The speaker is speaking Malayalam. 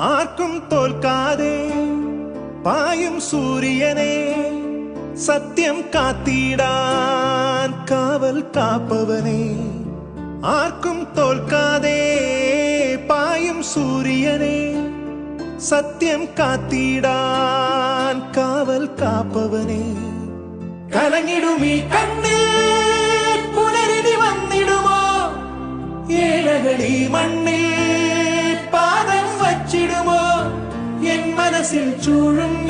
ആർക്കും തോൽക്കാതെ പായും സൂര്യനെ സത്യം കാത്തിടാൻ കാവൽ കാപ്പവനെ. ആർക്കും തോൽക്കാതെ പായും സൂര്യനെ സത്യം കാത്തിടാൻ കാവൽ കാപ്പവനെ. കലങ്ങിടുമീ കണ്ണിൽ പുനരിനി വന്നിടുമോ? ഏഴകളി മണ്ണിൽ പാദം വച്ചിടുമോ? എൻ മനസ്സിൽ ചൂഴും